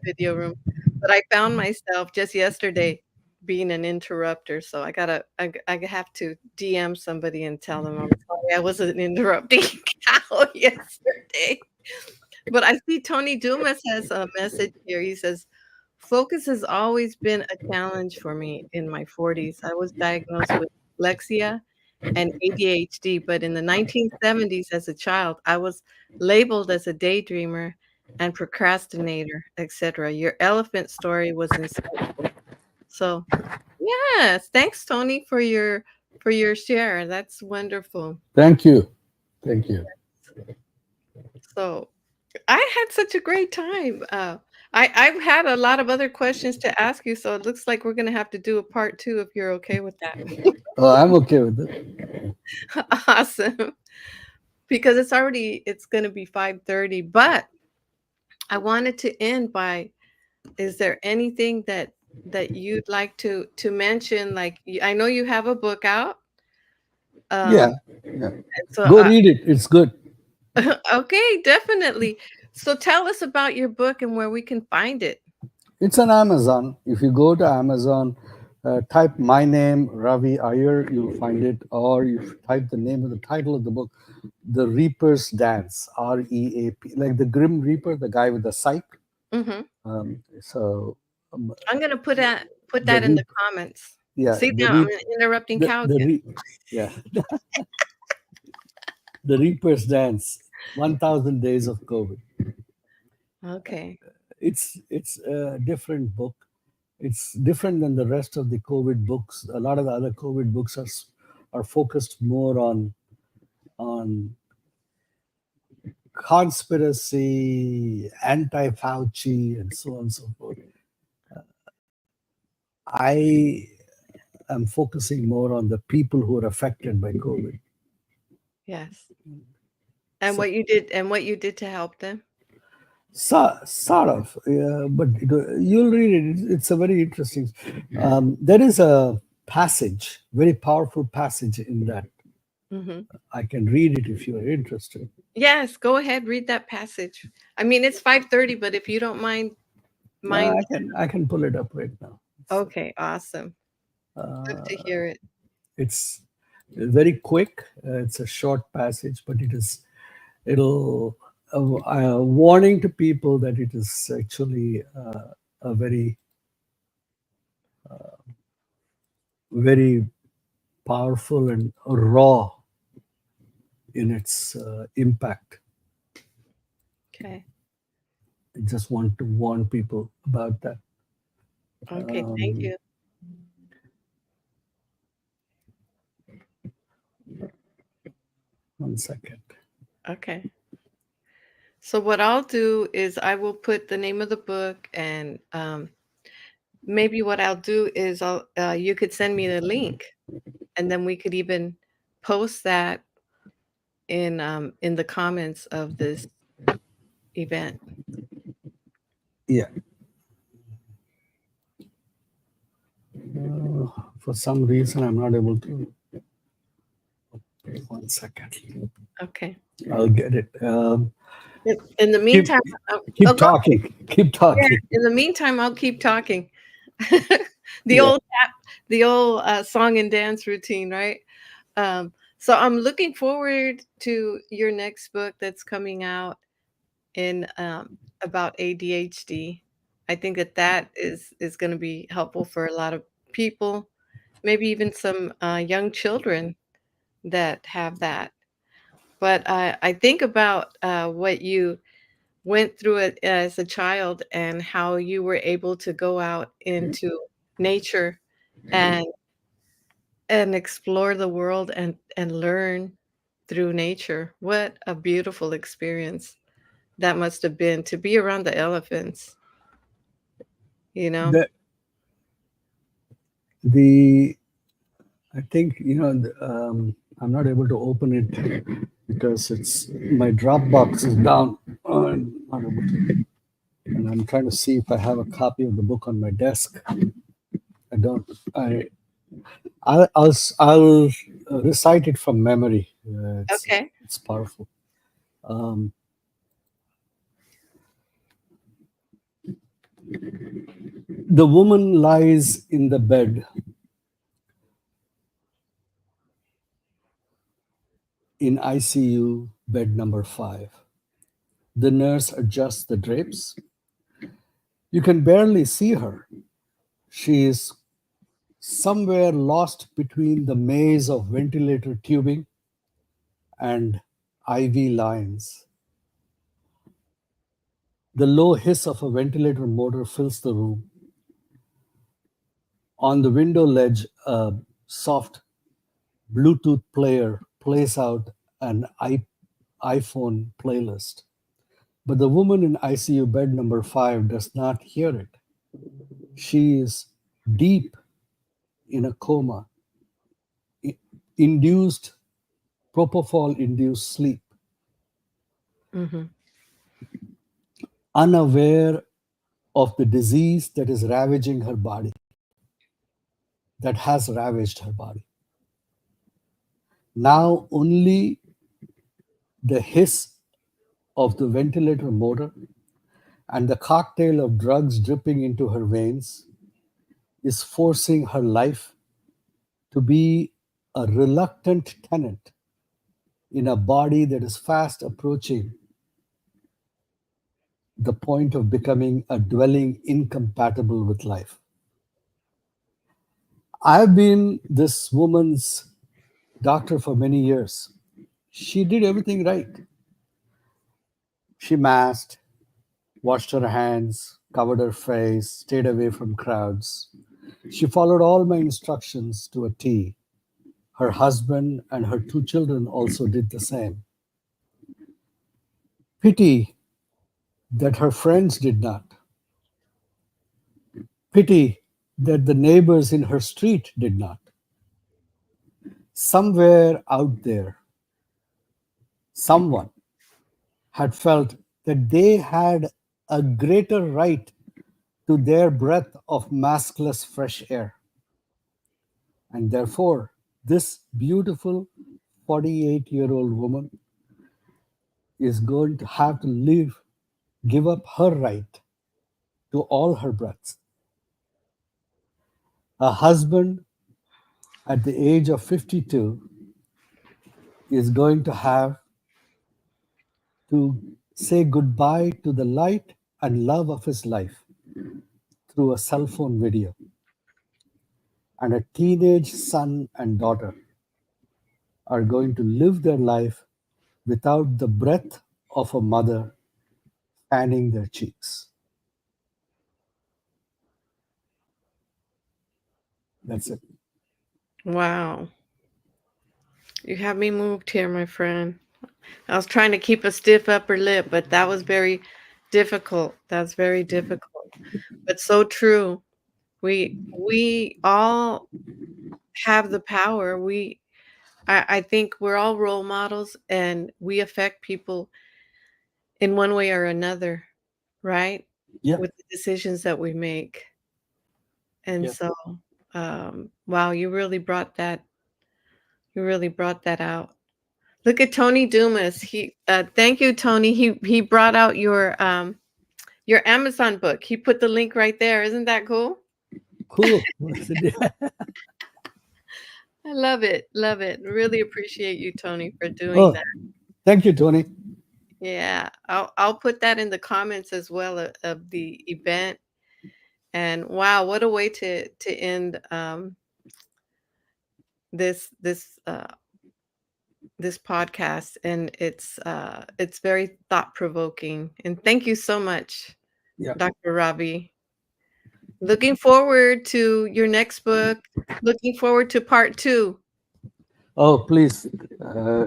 video room, but I found myself just yesterday being an interrupter, so I have to DM somebody and tell them, "I'm sorry, I wasn't interrupting Cal yesterday." But I see Tony Dumas has a message here. He says, "Focus has always been a challenge for me in my 40s. I was diagnosed with dyslexia and ADHD, but in the 1970s as a child, I was labeled as a daydreamer and procrastinator, etc. Your elephant story was insightful." So, yes, thanks Tony for your share. That's wonderful. Thank you. Thank you. So, I had such a great time. I've had a lot of other questions to ask you, so it looks like we're gonna have to do a part 2 if you're okay with that. I'm okay with it. Awesome. Because it's gonna be 5:30, but I wanted to end by, is there anything that you'd like to mention? Like, I know you have a book out, Yeah. um, Yeah. so, Go read it. It's good. okay, definitely. So tell us about your book and where we can find it. It's on Amazon. If you go to Amazon, type my name, Ravi Iyer, you'll find it. Or you type the name of the title of the book, The Reaper's Dance, REAP, like the Grim Reaper, the guy with the scythe. Mhm. So I'm gonna put the that in the Reap, comments. yeah, See, the now I'm Reap, interrupting Cal the again. yeah, the Reaper's Dance, 1,000 Days of COVID. Okay. It's a different book. It's different than the rest of the COVID books. A lot of the other COVID books are focused more on conspiracy, anti-Fauci, and so on and so forth. I am focusing more on the people who are affected by COVID. Yes. So, And what you did to help them? sort of, yeah, but you'll read it. It's a very interesting. There is a passage, very powerful passage in that. Mhm. I can read it if you are interested. Yes, go ahead, read that passage. I mean, it's 5:30, but if you don't mind. I can pull it up right now. Okay, awesome. Love to Uh, hear it. it's very quick. It's a short passage, but it'll a warning to people that it is actually a very very powerful and raw in its impact. Okay. I just want to warn people about that. Okay, thank Um, you. 1 second. Okay. So what I'll do is I will put the name of the book and maybe what I'll do is you could send me the link and then we could even post that in the comments of this event. Yeah. For some reason, I'm not able to. 1 second. Okay. I'll get it. In the Keep meantime, keep go. talking. Keep Yeah, talking. in the meantime, I'll keep talking. The Yeah. song and dance routine, right? So I'm looking forward to your next book that's coming out in about ADHD. I think that is going to be helpful for a lot of people, maybe even some young children that have that. But I think about what you went through it as a child and how you were able to go out into nature and explore the world and learn through nature. What a beautiful experience that must have been to be around the elephants, you know? The the I think I'm not able to open it because it's my Dropbox is down. I'm not able to, and I'm trying to see if I have a copy of the book on my desk. I don't. I'll recite it from memory. Okay. It's powerful. Um, the woman lies in the bed in ICU bed number 5. The nurse adjusts the drapes. You can barely see her. She is somewhere lost between the maze of ventilator tubing and IV lines. The low hiss of a ventilator motor fills the room. On the window ledge, a soft Bluetooth player plays out an iPhone playlist. But the woman in ICU bed number 5 does not hear it. She is deep in a coma, induced, propofol induced sleep, Hmm. unaware of the disease that is ravaging her body, that has ravaged her body. Now only the hiss of the ventilator motor and the cocktail of drugs dripping into her veins is forcing her life to be a reluctant tenant in a body that is fast approaching the point of becoming a dwelling incompatible with life. I've been this woman's doctor for many years. She did everything right. She masked, washed her hands, covered her face, stayed away from crowds. She followed all my instructions to a T. Her husband and her 2 children also did the same. Pity that her friends did not. Pity that the neighbors in her street did not. Somewhere out there, someone had felt that they had a greater right to their breath of maskless fresh air. And therefore, this beautiful 48-year-old woman is going to have to give up her right to all her breaths. A husband at the age of 52 is going to have to say goodbye to the light and love of his life through a cell phone video. And a teenage son and daughter are going to live their life without the breath of a mother fanning their cheeks. That's it. Wow. You have me moved here, my friend. I was trying to keep a stiff upper lip, but that was very difficult. That's very difficult, but so true. We all have the power. I think we're all role models, and we affect people in one way or another, right? Yeah, With the decisions that we make. And yeah. so, wow, you really brought that out. Look at Tony Dumas. Thank you, Tony. He brought out your Amazon book. He put the link right there. Isn't that cool? Cool. I love it. Love it. Really appreciate you, Tony, for doing Oh, that. thank you, Tony. Yeah, I'll put that in the comments as well of the event. And wow, what a way to end this this podcast. And it's very thought provoking. And thank you so much, Yeah. Dr. Ravi. Looking forward to your next book. Looking forward to part two. Oh, please. Uh,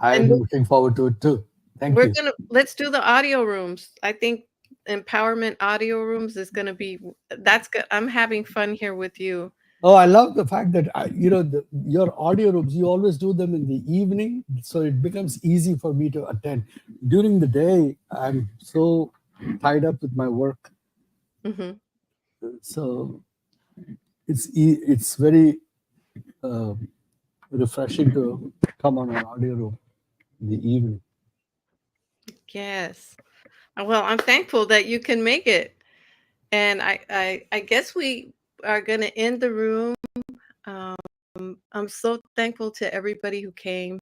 And I'm looking forward to it too. Thank you. Let's do the audio rooms. I think empowerment audio rooms is gonna be that's good. I'm having fun here with you. Oh, I love the fact that your audio rooms. You always do them in the evening, so it becomes easy for me to attend. During the day, I'm so tied up with my work, Hmm. so it's very uh, refreshing to come on an audio room in the evening. Yes. Well, I'm thankful that you can make it. And I guess we are gonna end the room. Um, I'm so thankful to everybody who came.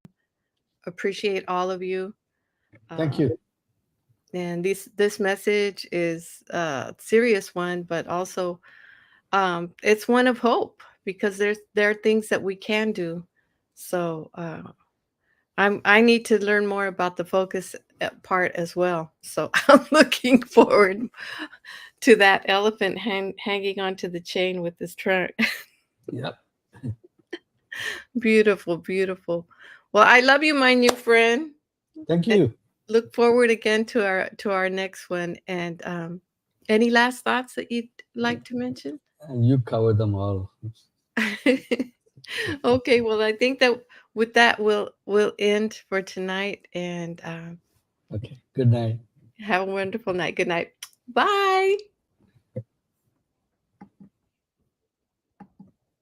Appreciate all of you. Thank Uh, you. and this message is a serious one, but also it's one of hope because there are things that we can do. So I need to learn more about the focus part as well. So I'm looking forward to that elephant hanging onto the chain with this trunk. Yep. Beautiful, beautiful. Well, I love you, my new friend. Thank And you. look forward again to our next one. And any last thoughts that you'd like to mention? And you cover them all. Okay, well, I think that with that we'll end for tonight, and Okay. Good night. have a wonderful night. Good night. Bye.